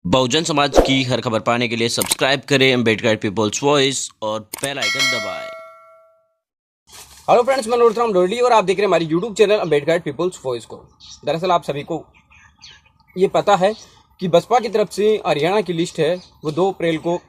बहुजन समाज की हर खबर पाने के लिए सब्सक्राइब करें अम्बेडकर पीपल्स वॉइस और बेल आइकन दबाएं। हेलो फ्रेंड्स, मैं नूरतराम डोरडी और आप देख रहे हैं हमारी YouTube channel Ambedkar People's Voice को। दरअसल आप सभी को ये पता है कि बसपा की तरफ से हरियाणा की लिस्ट है वो 2 अप्रैल को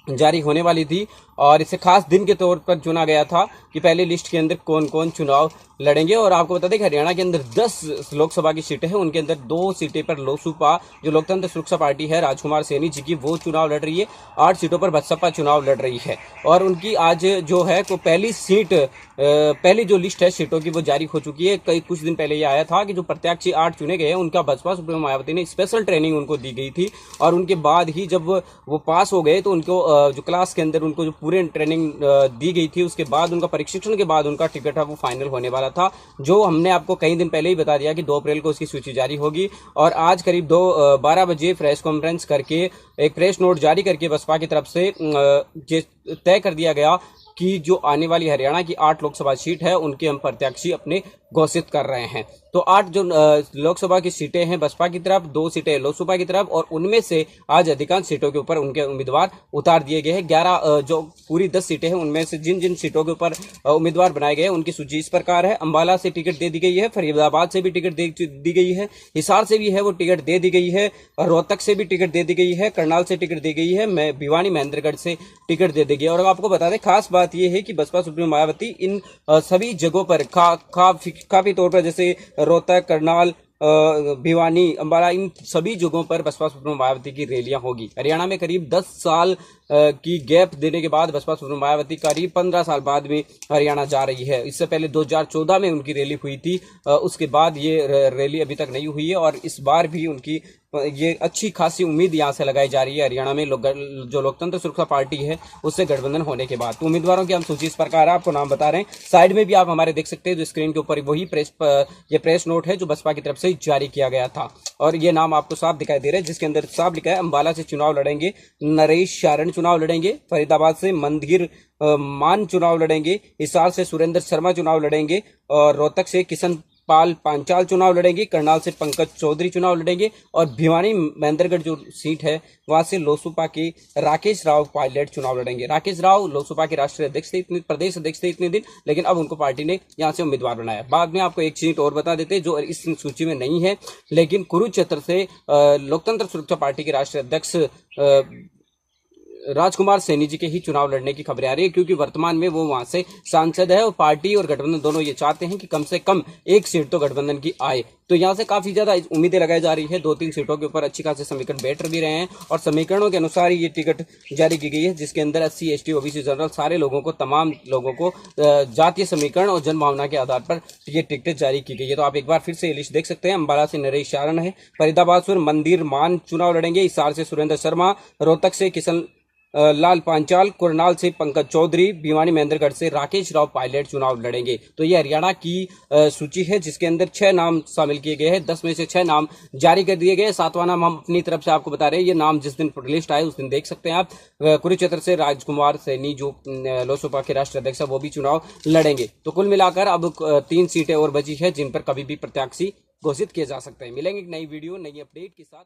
जारी होने वाली थी और इसे खास दिन के तौर पर चुना गया था कि पहले लिस्ट के अंदर कौन कौन चुनाव लड़ेंगे। और आपको बता दें कि हरियाणा के अंदर 10 लोकसभा की सीटें हैं, उनके अंदर 2 सीटें पर लोसूपा जो लोकतंत्र सुरक्षा पार्टी है राजकुमार सैनी जी की वो चुनाव लड़ रही है। 8 सीटों पर बसपा चुनाव लड़ रही है और उनकी आज जो है को पहली जो लिस्ट है सीटों की वो जारी हो चुकी है। कुछ दिन पहले ये आया था कि जो प्रत्याशी 8 चुने गए हैं उनका बसपा सुप्रीमो मायावती ने स्पेशल ट्रेनिंग उनको दी गई थी और उनके बाद ही जब वो पास हो गए तो उनको जो क्लास के अंदर उनको जो पूरे ट्रेनिंग दी गई थी उसके बाद उनका प्रशिक्षण के बाद उनका टिकट है वो फाइनल होने वाला था, जो हमने आपको कई दिन पहले ही बता दिया कि 2 अप्रैल को उसकी सूची जारी होगी। और आज करीब 12 बजे प्रेस कॉन्फ्रेंस करके एक प्रेस नोट जारी करके बसपा की तरफ से तय कर दिया गया कि जो आने वाली हरियाणा की 8 लोकसभा सीट है उनके हम प्रत्याशी अपने घोषित कर रहे हैं। तो 8 जो लोकसभा की सीटें हैं बसपा की तरफ, 2 सीटें लोसूपा की तरफ और उनमें से आज अधिकांश सीटों के ऊपर उनके उम्मीदवार उतार दिए गए हैं। 11 जो पूरी 10 सीटें हैं उनमें से जिन जिन सीटों के ऊपर उम्मीदवार बनाए गए हैं उनकी सूची इस प्रकार है। अंबाला से टिकट दे दी गई है, फरीदाबाद से भी टिकट दी गई है, हिसार से भी है वो टिकट दे दी गई है, रोहतक से भी टिकट दे दी गई है, करनाल से टिकट दी गई है, भिवानी महेंद्रगढ़ से टिकट दे दी गई है। और आपको बता दें खास बात यह है कि बसपा सुप्रीमो मायावती इन सभी जगहों पर काफी तौर पर जैसे रोहतक, करनाल, भिवानी, अंबाला, इन सभी जगहों पर बसपा सुप्रीमो मायावती की रैलियां होगी। हरियाणा में करीब 10 साल की गैप देने के बाद बसपा सुप्रीमो मायावती करीब 15 साल बाद में हरियाणा जा रही है। इससे पहले 2014 में उनकी रैली हुई थी, उसके बाद ये रैली अभी तक नहीं हुई है और इस बार भी उनकी ये अच्छी खासी उम्मीद यहाँ से लगाई जा रही है हरियाणा में जो लोकतंत्र सुरक्षा पार्टी है उससे गठबंधन होने के बाद। तो उम्मीदवारों की हम सूची इस प्रकार आपको नाम बता रहे हैं। साइड में भी आप हमारे देख सकते हैं जो स्क्रीन के ऊपर वही प्रेस नोट है जो बसपा की तरफ से जारी किया गया था और ये नाम आपको साफ दिखाई दे रहे हैं जिसके अंदर साफ लिखा है अंबाला से चुनाव लड़ेंगे नरेश शारण चुनाव लड़ेंगे, फरीदाबाद से मंदिर मान चुनाव लड़ेंगे, हिसार से सुरेंद्र शर्मा चुनाव लड़ेंगे और रोहतक से किशन पाल पांचाल चुनाव लड़ेंगे, करनाल से पंकज चौधरी चुनाव लड़ेंगे और भिवानी महेंद्रगढ़ जो सीट है वहां से लोसूपा के राकेश राव पायलट चुनाव लड़ेंगे। राकेश राव लोसूपा के राष्ट्रीय अध्यक्ष थे, प्रदेश अध्यक्ष थे इतने दिन, लेकिन अब उनको पार्टी ने यहां से उम्मीदवार बनाया। बाद में आपको एक सीट और बता देते जो इस सूची में नहीं है, लेकिन कुरुक्षेत्र से लोकतंत्र सुरक्षा पार्टी के राष्ट्रीय अध्यक्ष राजकुमार सैनी जी के ही चुनाव लड़ने की खबरें आ रही है क्योंकि वर्तमान में वो वहां से सांसद है और पार्टी और गठबंधन दोनों ये चाहते हैं कि कम से कम एक सीट तो गठबंधन की आए। तो यहां से काफी ज्यादा उम्मीदें लगाई जा रही है। 2-3 सीटों के ऊपर अच्छी खासी समीकरण बैठ भी रहे हैं और समीकरणों के अनुसार ये टिकट जारी की गई है जिसके अंदर SC ST OBC जनरल सारे लोगों को, तमाम लोगों को जातीय समीकरण और जनभावना के आधार पर ये टिकट जारी की गई है। तो आप एक बार फिर से ये लिस्ट देख सकते हैं। अंबाला से नरेश शारण है, फरीदाबाद से मंदिर मान चुनाव लड़ेंगे, हिसार से सुरेंद्र शर्मा, रोहतक से किशन लाल पांचाल, करनाल से पंकज चौधरी, भिवानी महेंद्रगढ़ से राकेश राव पायलट चुनाव लड़ेंगे। तो ये हरियाणा की सूची है जिसके अंदर 6 नाम शामिल किए गए हैं। 10 में से 6 नाम जारी कर दिए गए। 7वां नाम हम अपनी तरफ से आपको बता रहे हैं। ये नाम जिस दिन लिस्ट आए उस दिन देख सकते हैं आप। कुरुक्षेत्र से राजकुमार सैनी जो लोसूपा के राष्ट्रीय अध्यक्ष है वो भी चुनाव लड़ेंगे। तो कुल मिलाकर अब 3 सीटें और बची है जिन पर कभी भी प्रत्याशी घोषित किए जा सकते हैं। मिलेंगे एक नई वीडियो नई अपडेट के साथ।